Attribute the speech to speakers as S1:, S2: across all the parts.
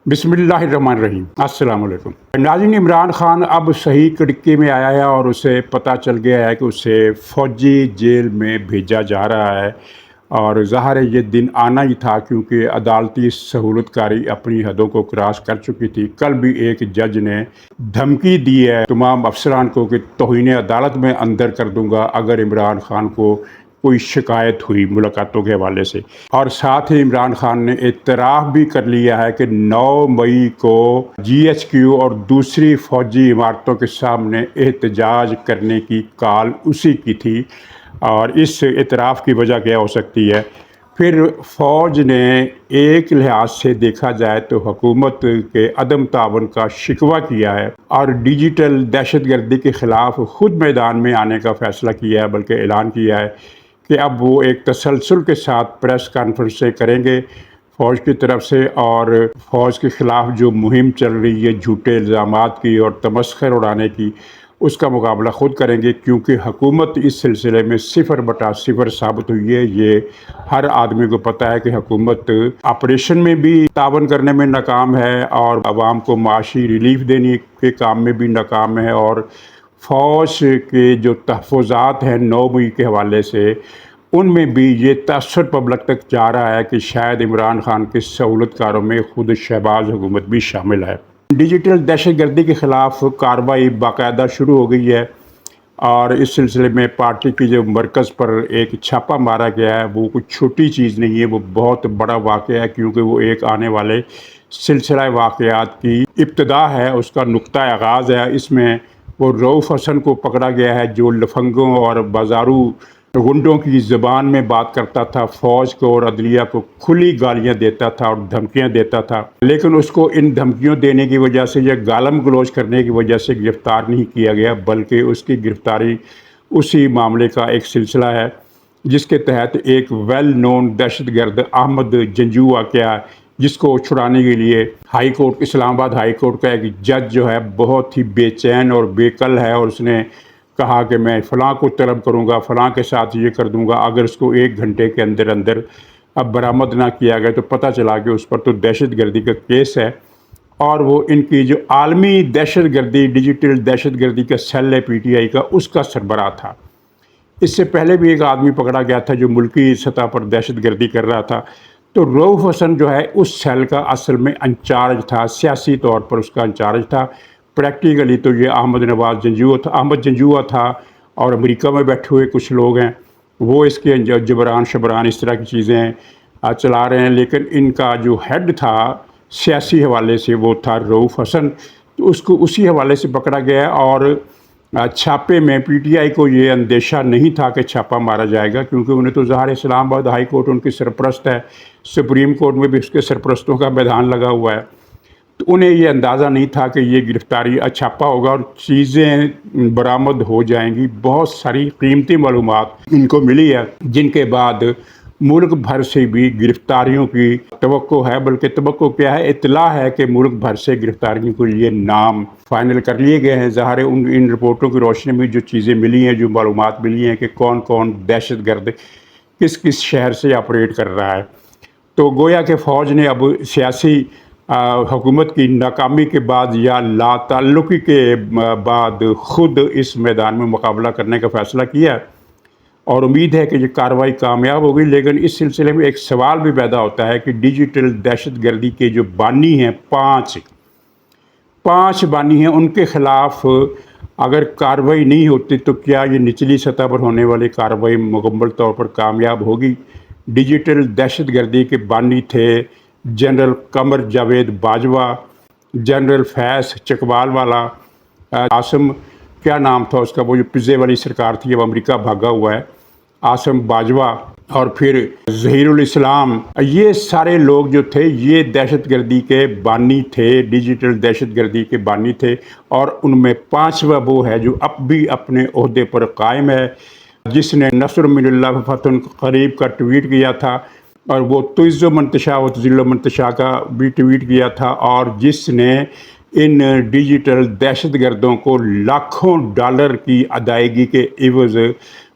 S1: बिस्मिल्लाहिर्रहमानिर्रहीम अस्सलाम वालेकुम। नाज़रीन, इमरान खान अब सही कड़की में आया है और उसे पता चल गया है कि उसे फ़ौजी जेल में भेजा जा रहा है और ज़ाहिर है ये दिन आना ही था, क्योंकि अदालती सहूलतकारी अपनी हदों को क्रॉस कर चुकी थी। कल भी एक जज ने धमकी दी है तमाम अफसरान को कि तौहीन अदालत में अंदर कर दूंगा अगर इमरान खान को कोई शिकायत हुई मुलाकातों के हवाले से। और साथ ही इमरान खान ने इतराफ़ भी कर लिया है कि 9 मई को GHQ और दूसरी फ़ौजी इमारतों के सामने एहतजाज करने की कॉल उसी की थी। और इस इतराफ़ की वजह क्या हो सकती है? फिर फ़ौज ने एक लिहाज से देखा जाए तो हुकूमत के अदम तावन का शिकवा किया है और डिजिटल दहशतगर्दी के ख़िलाफ़ ख़ुद मैदान में आने का फ़ैसला किया है, बल्कि ऐलान किया है कि अब वो एक तसलसल के साथ प्रेस कॉन्फ्रेंसें करेंगे फ़ौज की तरफ से, और फ़ौज के ख़िलाफ़ जो मुहिम चल रही है झूठे इल्ज़ामात की और तमस्खर उड़ाने की, उसका मुकाबला ख़ुद करेंगे, क्योंकि हुकूमत इस सिलसिले में 0/0 साबित हुई है। ये हर आदमी को पता है कि हुकूमत ऑपरेशन में भी तावन करने में नाकाम है और आवाम को माशी रिलीफ देने के काम में भी नाकाम है, और फ़ौज के जो तहफ़्फ़ुज़ात हैं 9 मई के हवाले से, उनमें भी ये तअस्सुर पब्लिक तक जा रहा है कि शायद इमरान खान के सहूलतकारों में ख़ुद शहबाज हुकूमत भी शामिल है। डिजिटल दहशतगर्दी के ख़िलाफ़ कार्रवाई बाकायदा शुरू हो गई है और इस सिलसिले में पार्टी की जो मरकज़ पर एक छापा मारा गया है, वो कोई छोटी चीज़ नहीं है, वो बहुत बड़ा वाक़या है, क्योंकि वो एक आने वाले सिलसिला वाक़यात की इब्तिदा है, उसका नुक्ता आगाज़ है। इसमें वो रऊफ़ हसन को पकड़ा गया है जो लफंगों और बाज़ारू गुंडों की ज़बान में बात करता था, फ़ौज को और अदलिया को खुली गालियां देता था और धमकियां देता था, लेकिन उसको इन धमकियों देने की वजह से या गालम गलोच करने की वजह से गिरफ़्तार नहीं किया गया, बल्कि उसकी गिरफ़्तारी उसी मामले का एक सिलसिला है जिसके तहत एक वेल नोन दहशतगर्द अहमद जंजू वाक़या, जिसको छुड़ाने के लिए high court, Islamabad high court का एक जज जो है बहुत ही बेचैन और बेकल है, और उसने कहा कि मैं फ़लाँ को तलब करूँगा, फ़लाँ के साथ ये कर दूँगा, अगर उसको 1 घंटे के अंदर अंदर अब बरामद ना किया गया तो पता चला कि उस पर तो दहशतगर्दी का केस है, और वो इनकी जो आलमी दहशतगर्दी डिजिटल दहशतगर्दी का सेल है PTI का, उसका सरबराह था। इससे पहले भी एक आदमी पकड़ा गया था जो मुल्की सतह पर दहशतगर्दी कर रहा था। तो रऊफ़ हसन जो है उस सेल का असल में इंचार्ज था, सियासी तौर पर उसका इंचार्ज था। प्रैक्टिकली तो ये अहमद जंजुआ था, और अमेरिका में बैठे हुए कुछ लोग हैं वो इसके जबरान शबरान इस तरह की चीज़ें चला रहे हैं, लेकिन इनका जो हेड था सियासी हवाले से वो था रऊफ़ हसन। तो उसको उसी हवाले से पकड़ा गया, और छापे में PTI को ये अंदेशा नहीं था कि छापा मारा जाएगा, क्योंकि उन्हें तो ज़ाहिर इस्लामाबाद हाई कोर्ट उनकी सरपरस्त है, सुप्रीम कोर्ट में भी उसके सरपरस्तों का मैदान लगा हुआ है। तो उन्हें ये अंदाज़ा नहीं था कि ये गिरफ़्तारी छापा होगा और चीज़ें बरामद हो जाएंगी। बहुत सारी कीमती मालूमात इनको मिली है, जिनके बाद मुल्क भर से भी गिरफ़्तारियों की तवक्को है, बल्कि तवक्को क्या है, इत्तला है कि मुल्क भर से गिरफ़्तारियों को ये नाम फ़ाइनल कर लिए गए हैं। ज़ाहिर है इन रिपोर्टों की रोशनी में जो चीज़ें मिली हैं, जो मालूमात मिली हैं कि कौन कौन दहशतगर्द किस किस शहर से ऑपरेट कर रहा है, तो गोया कि फ़ौज ने अब सियासी हुकूमत की नाकामी के बाद या लाताल्लुकी के बाद ख़ुद इस मैदान में मुकाबला करने का फ़ैसला किया है, और उम्मीद है कि ये कार्रवाई कामयाब होगी। लेकिन इस सिलसिले में एक सवाल भी पैदा होता है कि डिजिटल दहशतगर्दी के जो बानी हैं, पाँच बानी हैं, उनके ख़िलाफ़ अगर कार्रवाई नहीं होती तो क्या ये निचली सतह पर होने वाली कार्रवाई मुकम्मल तौर पर कामयाब होगी? डिजिटल दहशतगर्दी के बानी थे जनरल कमर जावेद बाजवा, जनरल फैज़ चकवाल वाला, आसम क्या नाम था उसका, वो जो पिज़्ज़े वाली सरकार थी, अब अमेरिका भागा हुआ है, आसम बाजवा, और फिर ज़हीरुल इस्लाम। ये सारे लोग जो थे ये दहशतगर्दी के बानी थे, डिजिटल दहशतगर्दी के बानी थे, और उनमें 5वां वो है जो अब भी अपने ओहदे पर कायम है, जिसने नस्र मिनल्लाह फतन करीब का ट्वीट किया था, और वो तुइज़्ज़ो मंतशा व तुज़िल्लो मंतशा का भी ट्वीट किया था, और जिसने इन डिजिटल दहशतगर्दों को लाखों डॉलर की अदायगी के इवज़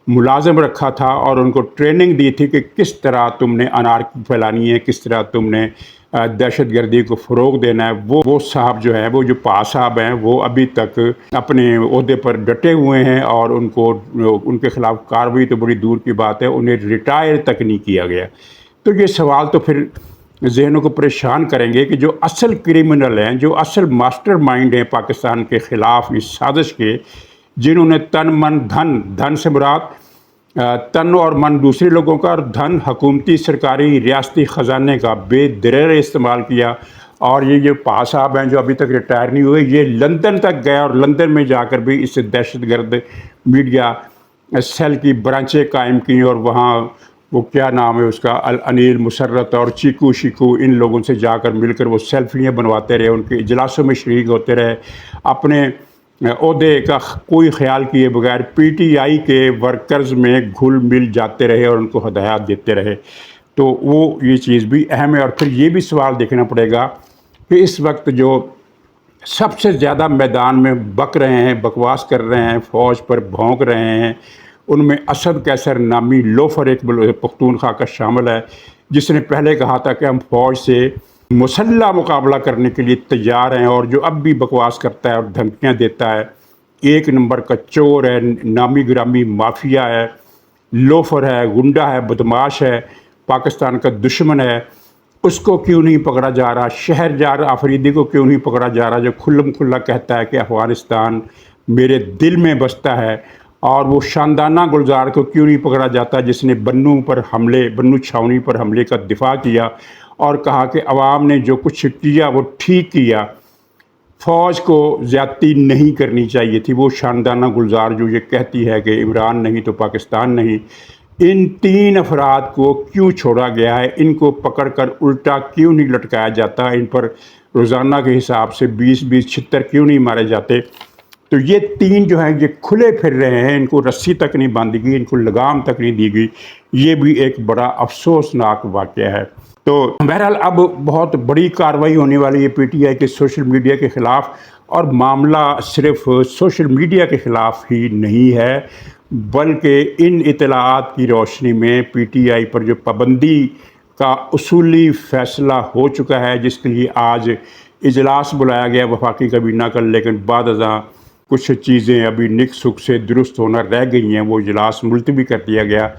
S1: मुलाज़म रखा था और उनको ट्रेनिंग दी थी कि किस तरह तुमने अनारकी फैलानी है, किस तरह तुमने दहशत गर्दी को फ़रोग देना है, वो साहब जो हैं, वो जो पा साहब हैं, वो अभी तक अपने ओहदे पर डटे हुए हैं और उनके ख़िलाफ़ कार्रवाई तो बड़ी दूर की बात है, उन्हें रिटायर तक नहीं किया गया। तो ये सवाल तो फिर ज़हनों को परेशान करेंगे कि जो असल क्रिमिनल हैं, जो असल मास्टरमाइंड हैं पाकिस्तान के ख़िलाफ़ इस साजिश के, जिन्होंने तन मन धन से मुराद तन और मन दूसरे लोगों का और धन हुकूमती सरकारी रियासती ख़जाने का बेदरेर इस्तेमाल किया। और ये पा साहब हैं जो अभी तक रिटायर नहीं हुए, ये लंदन तक गए और लंदन में जाकर भी इस दहशतगर्द मीडिया सेल की ब्रांचें कायम की और वहाँ वो क्या नाम है उसका, अनिल मुसर्रत और चीकू शिकू, इन लोगों से जाकर मिलकर वो सेल्फियाँ बनवाते रहे, उनके इजलासों में शरीक होते रहे, अपने ओहदे का कोई ख्याल किए बगैर पीटीआई के वर्कर्स में घुल मिल जाते रहे और उनको हदायत देते रहे। तो वो ये चीज़ भी अहम है। और फिर ये भी सवाल देखना पड़ेगा कि इस वक्त जो सबसे ज़्यादा मैदान में बक रहे हैं, बकवास कर रहे हैं, फ़ौज पर भौंक रहे हैं, उनमें असद कैसर नामी लोफर एक पख्तूनख्वा का शामिल है, जिसने पहले कहा था कि हम फ़ौज से मुसल्ला मुकाबला करने के लिए तैयार हैं, और जो अब भी बकवास करता है और धमकियाँ देता है, एक नंबर का चोर है, नामी गिरामी माफिया है, लोफर है, गुंडा है, बदमाश है, पाकिस्तान का दुश्मन है, उसको क्यों नहीं पकड़ा जा रहा? शहरयार आफरीदी को क्यों नहीं पकड़ा जा रहा, जो खुल्लम खुल्ला कहता है कि अफ़गानिस्तान मेरे दिल में बसता है? और वो शानदाना गुलजार को क्यों नहीं पकड़ा जाता, जिसने बन्नू छावनी पर हमले का दिफा किया और कहा कि अवाम ने जो कुछ किया वो ठीक किया, फ़ौज को ज़्यादती नहीं करनी चाहिए थी। वो शानदाना गुलजार जो ये कहती है कि इमरान नहीं तो पाकिस्तान नहीं, इन 3 अफराद को क्यों छोड़ा गया है? इनको पकड़ कर उल्टा क्यों नहीं लटकाया जाता? इन पर रोज़ाना के हिसाब से 20-20 छितर क्यों नहीं मारे जाते? तो ये 3 जो हैं ये खुले फिर रहे हैं, इनको रस्सी तक नहीं बांधी गई, इनको लगाम तक नहीं दी गई। ये भी एक बड़ा अफसोसनाक वाक़या है। तो बहरहाल अब बहुत बड़ी कार्रवाई होने वाली है पीटीआई के सोशल मीडिया के ख़िलाफ़, और मामला सिर्फ सोशल मीडिया के ख़िलाफ़ ही नहीं है, बल्कि इन इत्तलाआत की रोशनी में पीटीआई पर जो पाबंदी का उसूली फ़ैसला हो चुका है, जिसके लिए आज इजलास बुलाया गया वफाकी काबीना का, लेकिन बाद अज़ां कुछ चीज़ें अभी निक सुख से दुरुस्त होना रह गई हैं, वो इजलास मुलतवी कर दिया गया।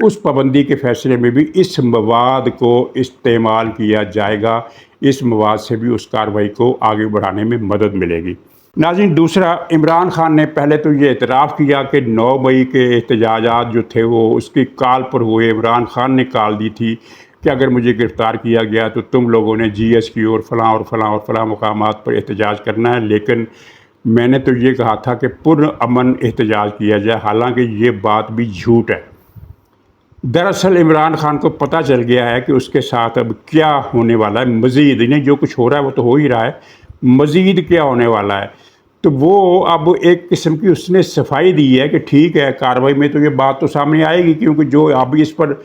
S1: उस पाबंदी के फ़ैसले में भी इस मवाद को इस्तेमाल किया जाएगा, इस मवाद से भी उस कार्रवाई को आगे बढ़ाने में मदद मिलेगी। नाज़रीन, दूसरा, इमरान खान ने पहले तो ये एतराफ़ किया कि 9 मई के एहतजाजात जो थे वो उसकी काल पर हुए। इमरान खान ने काल दी थी कि अगर मुझे गिरफ़्तार किया गया तो तुम लोगों ने GS की और फ़लाँ मकामात पर एहतजाज करना है, लेकिन मैंने तो ये कहा था कि पुरअमन एहतजाज किया जाए। हालांकि ये बात भी झूठ है। दरअसल इमरान खान को पता चल गया है कि उसके साथ अब क्या होने वाला है, मज़ीद इन्हें जो कुछ हो रहा है वो तो हो ही रहा है, मज़ीद क्या होने वाला है। तो वो अब एक किस्म की उसने सफाई दी है कि ठीक है, कार्रवाई में तो ये बात तो सामने आएगी, क्योंकि जो अभी इस पर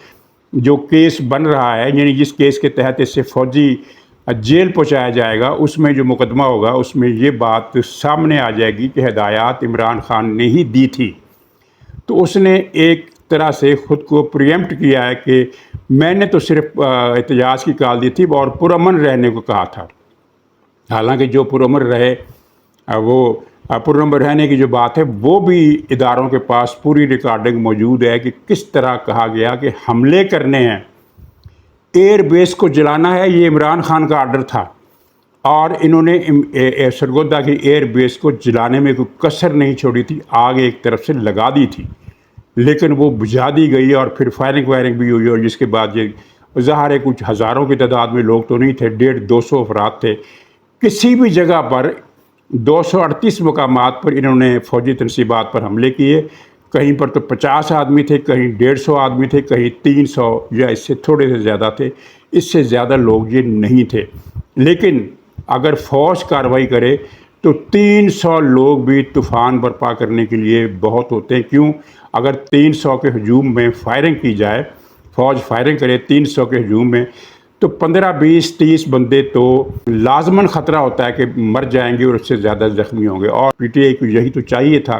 S1: जो केस बन रहा है, यानी जिस केस के तहत इससे फ़ौजी जेल पहुंचाया जाएगा, उसमें जो मुकदमा होगा उसमें ये बात सामने आ जाएगी कि हिदायत इमरान खान ने ही दी थी। तो उसने एक तरह से ख़ुद को प्रीएम्प्ट किया है कि मैंने तो सिर्फ एहतजाज की कॉल दी थी और पुरअमन रहने को कहा था। हालांकि जो पुरअमन रहे, वो पुरअमन रहने की जो बात है वो भी इदारों के पास पूरी रिकॉर्डिंग मौजूद है कि किस तरह कहा गया कि हमले करने हैं, एयर बेस को जलाना है। ये इमरान खान का आर्डर था और इन्होंने सरगोदा की एयर बेस को जलाने में कोई कसर नहीं छोड़ी थी, आग एक तरफ से लगा दी थी, लेकिन वो बुझा दी गई और फिर फायरिंग वायरिंग भी हुई, और जिसके बाद ये ज़ाहिर है कुछ हज़ारों की तादाद में लोग तो नहीं थे, 150-200 अफराद थे। किसी भी जगह पर 238 मकामात पर इन्होंने फ़ौजी तनसीबात पर हमले किए। कहीं पर तो 50 आदमी थे, कहीं 150 आदमी थे, कहीं 300 या इससे थोड़े से ज़्यादा थे, इससे ज़्यादा लोग ये नहीं थे। लेकिन अगर फ़ौज कार्रवाई करे तो 300 लोग भी तूफ़ान बर्पा करने के लिए बहुत होते हैं। क्यों? अगर 300 के हजूम में फायरिंग की जाए, फ़ौज फायरिंग करे 300 के हजूम में, तो 15, 20, 30 बंदे तो लाजमन ख़तरा होता है कि मर जाएंगे और उससे ज़्यादा ज़ख्मी होंगे। और पीटीआई को यही तो चाहिए था,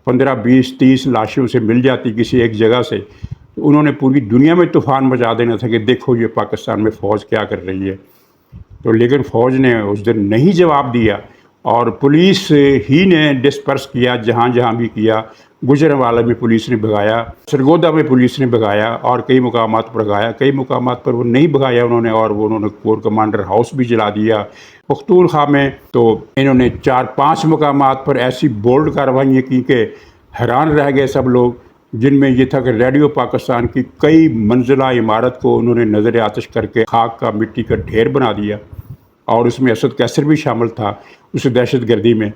S1: 15, 20, 30 लाशों से मिल जाती किसी एक जगह से, तो उन्होंने पूरी दुनिया में तूफ़ान मचा देना था कि देखो ये पाकिस्तान में फ़ौज क्या कर रही है। تو لیکن فوج نے اس دن نہیں جواب دیا اور پولیس ہی نے ڈسپرس کیا جہاں جہاں بھی کیا. گجرانوالہ میں پولیس نے بھگایا, سرگودا میں پولیس نے بھگایا اور کئی مقامات پر بھگایا. کئی مقامات پر وہ نہیں بھگایا انہوں نے, اور انہوں نے کور کمانڈر ہاؤس بھی جلا دیا. پختونخوا میں تو انہوں نے 4-5 مقامات پر ایسی بولڈ کارروائیاں کی کہ حیران رہ گئے سب لوگ, جن میں یہ تھا کہ ریڈیو پاکستان کی کئی منزلہ عمارت کو انہوں نے نظر آتش کر کے خاک کا مٹی کا ڈھیر بنا دیا, اور اس میں اسد کیسر بھی شامل تھا اس دہشت گردی میں.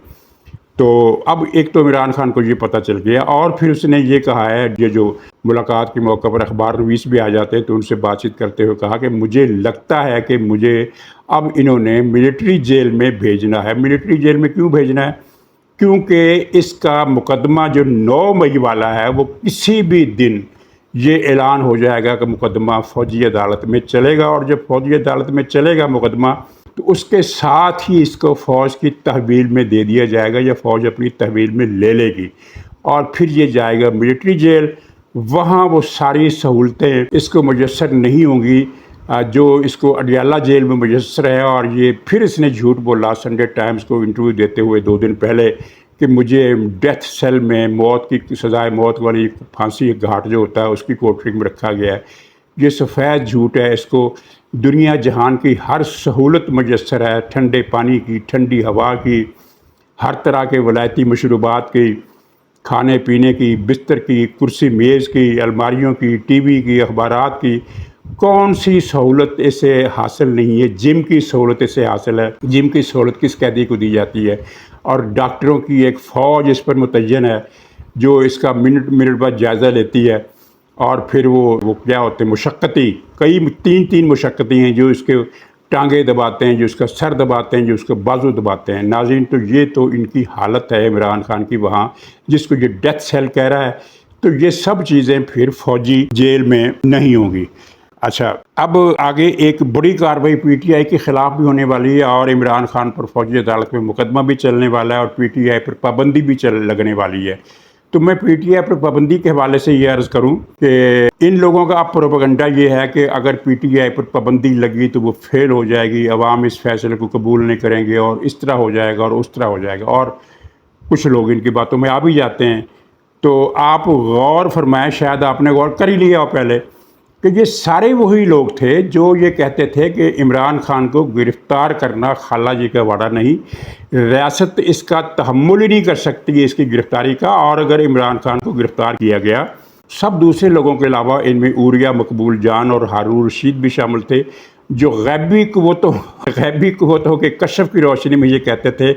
S1: تو اب ایک تو عمران خان کو یہ پتہ چل گیا, اور پھر اس نے یہ کہا ہے, یہ جو ملاقات کے موقع پر اخبار نویس بھی آ جاتے ہیں تو ان سے بات چیت کرتے ہوئے کہا کہ مجھے لگتا ہے کہ مجھے اب انہوں نے ملٹری جیل میں بھیجنا ہے. ملٹری جیل میں کیوں بھیجنا ہے؟ کیونکہ اس کا مقدمہ جو 9 مئی والا ہے وہ کسی بھی دن یہ اعلان ہو جائے گا کہ مقدمہ فوجی عدالت میں چلے گا, اور جب فوجی عدالت میں چلے گا مقدمہ تو اس کے ساتھ ہی اس کو فوج کی تحویل میں دے دیا جائے گا, یا فوج اپنی تحویل میں لے لے گی, اور پھر یہ جائے گا ملٹری جیل. وہاں وہ ساری سہولتیں اس کو میسر نہیں ہوں گی جو اس کو اڈیالہ جیل میں میسر ہے. اور یہ پھر اس نے جھوٹ بولا سنڈے ٹائمز کو انٹرویو دیتے ہوئے 2 دن پہلے کہ مجھے ڈیتھ سیل میں موت کی سزائے موت والی پھانسی گھاٹ جو ہوتا ہے اس کی کوٹری میں رکھا گیا ہے. یہ سفید جھوٹ ہے. اس کو دنیا جہان کی ہر سہولت میسر ہے, ٹھنڈے پانی کی, ٹھنڈی ہوا کی, ہر طرح کے ولایتی مشروبات کی, کھانے پینے کی, بستر کی, کرسی میز کی, الماریوں کی, ٹی وی کی, اخبارات کی. کون سی سہولت اسے حاصل نہیں ہے؟ جم کی سہولت اسے حاصل ہے. جم کی سہولت کس قیدی کو دی جاتی ہے؟ اور ڈاکٹروں کی ایک فوج اس پر متعین ہے جو اس کا منٹ بعد جائزہ لیتی ہے. اور پھر وہ کیا ہوتے ہیں, مشقتی, کئی 3 مشقتی ہیں جو اس کے ٹانگیں دباتے ہیں, جو اس کا سر دباتے ہیں, جو اس کا بازو دباتے ہیں. ناظرین, تو یہ تو ان کی حالت ہے عمران خان کی وہاں, جس کو یہ ڈیتھ سیل کہہ رہا ہے. تو یہ سب چیزیں پھر فوجی جیل میں نہیں ہوں گی. اچھا, اب آگے ایک بڑی کارروائی پی ٹی آئی کے خلاف بھی ہونے والی ہے, اور عمران خان پر فوجی عدالت میں مقدمہ بھی چلنے والا ہے, اور پی ٹی آئی پر پابندی بھی لگنے والی ہے. تو میں پی ٹی آئی پر پابندی کے حوالے سے یہ عرض کروں کہ ان لوگوں کا اب پروپیگنڈا یہ ہے کہ اگر پی ٹی آئی پر پابندی لگی تو وہ فیل ہو جائے گی, عوام اس فیصلے کو قبول نہیں کریں گے, اور اس طرح ہو جائے گا اور اس طرح ہو جائے گا. اور کچھ لوگ ان کی باتوں میں آ بھی جاتے ہیں. تو آپ غور فرمائیں, شاید آپ نے غور کر ہی لیا ہو پہلے, کہ یہ سارے وہی لوگ تھے جو یہ کہتے تھے کہ عمران خان کو گرفتار کرنا خالہ جی کا وعدہ نہیں, ریاست اس کا تحمل ہی نہیں کر سکتی اس کی گرفتاری کا. اور اگر عمران خان کو گرفتار کیا گیا, سب دوسرے لوگوں کے علاوہ ان میں عوریہ مقبول جان اور ہارون رشید بھی شامل تھے, جو غیبی قوتوں کے کشف کی روشنی میں یہ کہتے تھے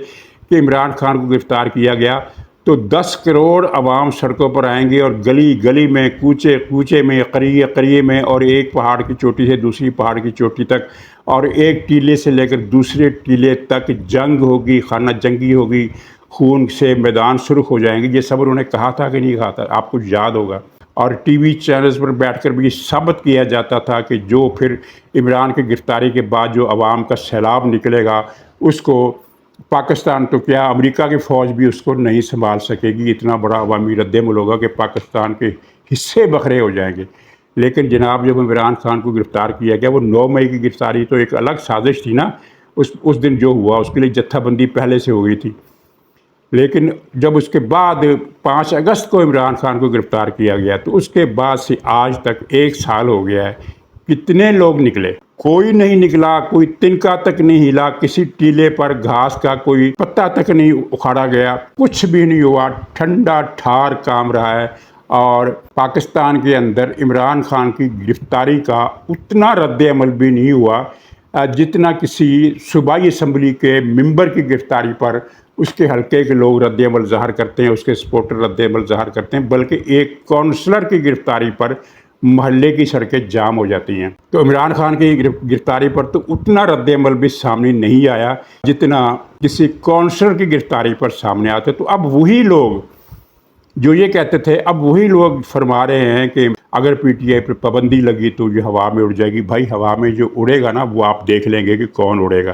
S1: کہ عمران خان کو گرفتار کیا گیا تو 10 کروڑ عوام سڑکوں پر آئیں گے, اور گلی گلی میں, کوچے کوچے میں, قریے قریے میں, اور ایک پہاڑ کی چوٹی سے دوسری پہاڑ کی چوٹی تک, اور ایک ٹیلے سے لے کر دوسرے ٹیلے تک جنگ ہوگی, خانہ جنگی ہوگی, خون سے میدان سرخ ہو جائیں گے. یہ سب انہوں نے کہا تھا کہ نہیں کہا تھا؟ آپ کو یاد ہوگا. اور ٹی وی چینلز پر بیٹھ کر بھی ثابت کیا جاتا تھا کہ جو پھر عمران کی گرفتاری کے بعد جو عوام کا سیلاب نکلے گا, اس کو پاکستان تو کیا امریکہ کی فوج بھی اس کو نہیں سنبھال سکے گی. اتنا بڑا عوامی رد عمل ہوگا کہ پاکستان کے حصے بکھرے ہو جائیں گے. لیکن جناب, جب عمران خان کو گرفتار کیا گیا, وہ 9 مئی کی گرفتاری تو ایک الگ سازش تھی نا. اس دن جو ہوا اس کے لیے جتھا بندی پہلے سے ہو گئی تھی. لیکن جب اس کے بعد 5 اگست کو عمران خان کو گرفتار کیا گیا, تو اس کے بعد سے آج تک 1 سال ہو گیا ہے. کتنے لوگ نکلے؟ کوئی نہیں نکلا, کوئی تنکا تک نہیں ہلا, کسی ٹیلے پر گھاس کا کوئی پتا تک نہیں اکھاڑا گیا, کچھ بھی نہیں ہوا. ٹھنڈا ٹھار کام رہا ہے. اور پاکستان کے اندر عمران خان کی گرفتاری کا اتنا رد عمل بھی نہیں ہوا جتنا کسی صوبائی اسمبلی کے ممبر کی گرفتاری پر اس کے حلقے کے لوگ رد عمل ظاہر کرتے ہیں, اس کے سپورٹر رد عمل ظاہر کرتے ہیں. بلکہ ایک کونسلر کی گرفتاری پر محلے کی سڑکیں جام ہو جاتی ہیں. تو عمران خان کی گرفتاری پر تو اتنا رد عمل بھی سامنے نہیں آیا جتنا کسی کونسلر کی گرفتاری پر سامنے آتے. تو اب وہی لوگ جو یہ کہتے تھے, اب وہی لوگ فرما رہے ہیں کہ اگر پی ٹی آئی پر پابندی لگی تو یہ ہوا میں اڑ جائے گی. بھائی, ہوا میں جو اڑے گا نا, وہ آپ دیکھ لیں گے کہ کون اڑے گا.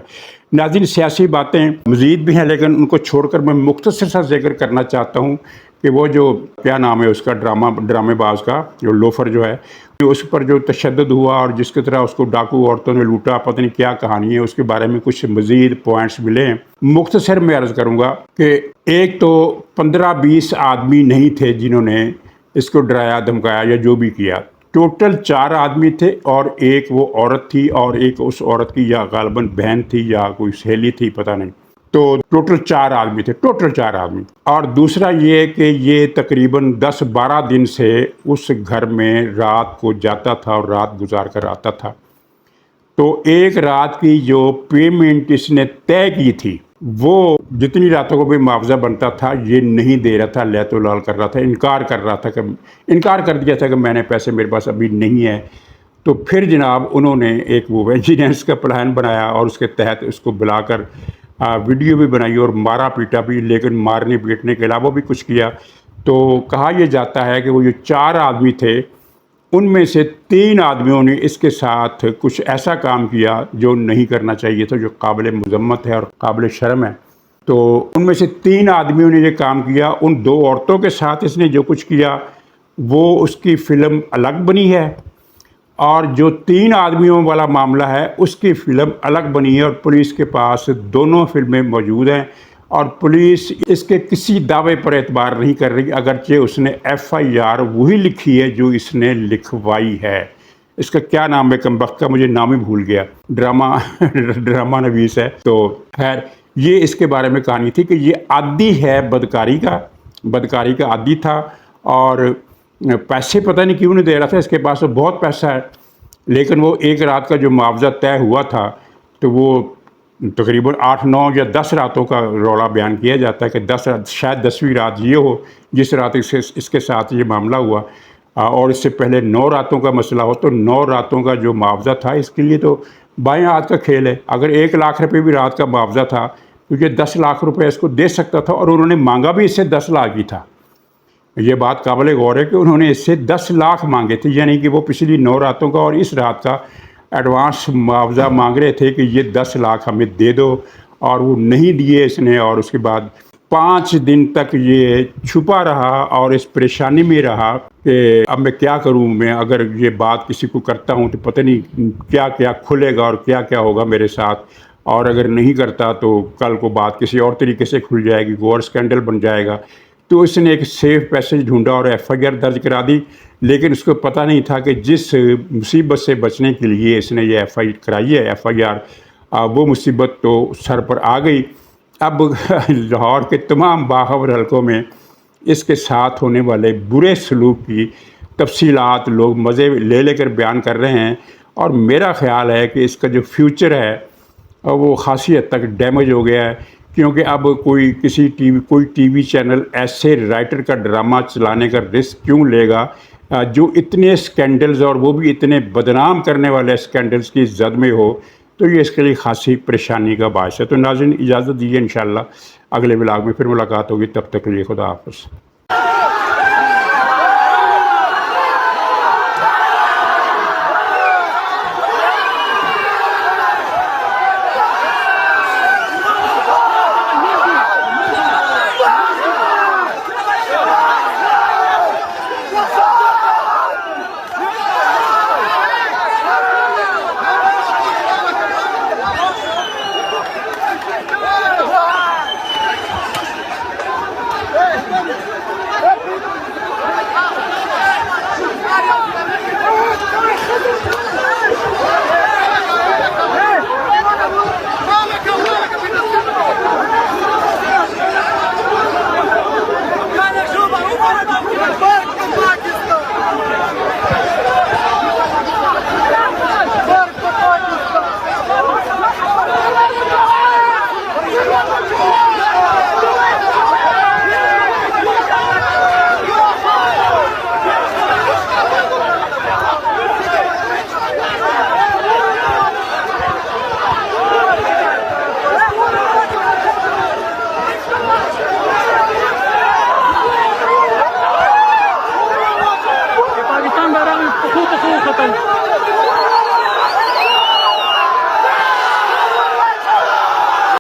S1: ناظرین, سیاسی باتیں مزید بھی ہیں, لیکن ان کو چھوڑ کر میں مختصر سا ذکر کرنا چاہتا ہوں کہ وہ جو کیا نام ہے اس کا ڈرامے باز کا, جو لوفر جو ہے, اس پر جو تشدد ہوا اور جس کی طرح اس کو ڈاکو عورتوں نے لوٹا، پتہ نہیں کیا کہانی ہے، اس کے بارے میں کچھ مزید پوائنٹس ملے ہیں۔ مختصر میں عرض کروں گا کہ ایک تو 15-20 آدمی نہیں تھے جنہوں نے اس کو ڈرایا دھمکایا یا جو بھی کیا، ٹوٹل 4 آدمی تھے، اور ایک وہ عورت تھی اور ایک اس عورت کی یا غالباً بہن تھی یا کوئی سہیلی تھی، پتہ نہیں، تو ٹوٹل 4 آدمی تھے، ٹوٹل 4 آدمی۔ اور دوسرا یہ کہ یہ تقریباً 10-12 دن سے اس گھر میں رات کو جاتا تھا اور رات گزار کر آتا تھا۔ تو ایک رات کی جو پیمنٹ اس نے طے کی تھی، وہ جتنی راتوں کو بھی معاوضہ بنتا تھا یہ نہیں دے رہا تھا، لیت و لال کر رہا تھا، انکار کر دیا تھا کہ میں نے پیسے میرے پاس ابھی نہیں ہے۔ تو پھر جناب انہوں نے ایک وہ ویجیلنس کا پلان بنایا اور اس کے تحت اس کو بلا کر ویڈیو بھی بنائی اور مارا پیٹا بھی، لیکن مارنے پیٹنے کے علاوہ بھی کچھ کیا۔ تو کہا یہ جاتا ہے کہ وہ جو 4 آدمی تھے ان میں سے 3 آدمیوں نے اس کے ساتھ کچھ ایسا کام کیا جو نہیں کرنا چاہیے تھا، جو قابل مذمت ہے اور قابل شرم ہے۔ تو ان میں سے 3 آدمیوں نے یہ کام کیا، ان 2 عورتوں کے ساتھ اس نے جو کچھ کیا وہ اس کی فلم الگ بنی ہے، اور جو 3 آدمیوں والا معاملہ ہے اس کی فلم الگ بنی ہے، اور پولیس کے پاس دونوں فلمیں موجود ہیں، اور پولیس اس کے کسی دعوے پر اعتبار نہیں کر رہی، اگرچہ اس نے FIR وہی لکھی ہے جو اس نے لکھوائی ہے۔ اس کا کیا نام ہے کمبخت کا، مجھے نام ہی بھول گیا، ڈرامہ نویس ہے۔ تو خیر یہ اس کے بارے میں کہانی تھی کہ یہ عادی ہے بدکاری کا عادی تھا، اور پیسے پتہ نہیں کیوں نہیں دے رہا تھا، اس کے پاس تو بہت پیسہ ہے، لیکن وہ ایک رات کا جو معاوضہ طے ہوا تھا تو وہ تقریباً 8-9 یا 10 راتوں کا رولا بیان کیا جاتا ہے کہ شاید 10ویں رات یہ ہو جس رات اس کے ساتھ یہ معاملہ ہوا، اور اس سے پہلے 9 راتوں کا مسئلہ ہو، تو 9 راتوں کا جو معاوضہ تھا اس کے لیے تو بائیں ہاتھ کا کھیل ہے۔ اگر 1 لاکھ روپے بھی رات کا معاوضہ تھا تو یہ 10 لاکھ روپے اس کو دے سکتا تھا، اور انہوں نے مانگا بھی اس سے 10 لاکھ ہی تھا۔ یہ بات قابل غور ہے کہ انہوں نے اس سے 10 لاکھ مانگے تھے، یعنی کہ وہ پچھلی 9 راتوں کا اور اس رات کا ایڈوانس معاوضہ مانگ رہے تھے کہ یہ 10 لاکھ ہمیں دے دو، اور وہ نہیں دیے اس نے، اور اس کے بعد 5 دن تک یہ چھپا رہا اور اس پریشانی میں رہا کہ اب میں کیا کروں، میں اگر یہ بات کسی کو کرتا ہوں تو پتہ نہیں کیا کیا کھلے گا اور کیا کیا ہوگا میرے ساتھ، اور اگر نہیں کرتا تو کل کو بات کسی اور طریقے سے کھل جائے گی، کوئی اور اسکینڈل بن جائے گا۔ تو اس نے ایک سیف پیسیج ڈھونڈا اور FIR درج کرا دی، لیکن اس کو پتہ نہیں تھا کہ جس مصیبت سے بچنے کے لیے اس نے یہ FIR کرائی ہے، وہ مصیبت تو سر پر آ گئی۔ اب لاہور کے تمام باخبر حلقوں میں اس کے ساتھ ہونے والے برے سلوک کی تفصیلات لوگ مزے لے کر بیان کر رہے ہیں، اور میرا خیال ہے کہ اس کا جو فیوچر ہے وہ خاصی حد تک ڈیمیج ہو گیا ہے، کیونکہ اب کوئی ٹی وی چینل ایسے رائٹر کا ڈرامہ چلانے کا رسک کیوں لے گا جو اتنے سکینڈلز اور وہ بھی اتنے بدنام کرنے والے سکینڈلز کی زد میں ہو، تو یہ اس کے لیے خاصی پریشانی کا باعث ہے۔ تو ناظرین اجازت دیجیے، انشاءاللہ اگلے ولاگ میں پھر ملاقات ہوگی، تب تک کے لیے خدا حافظ۔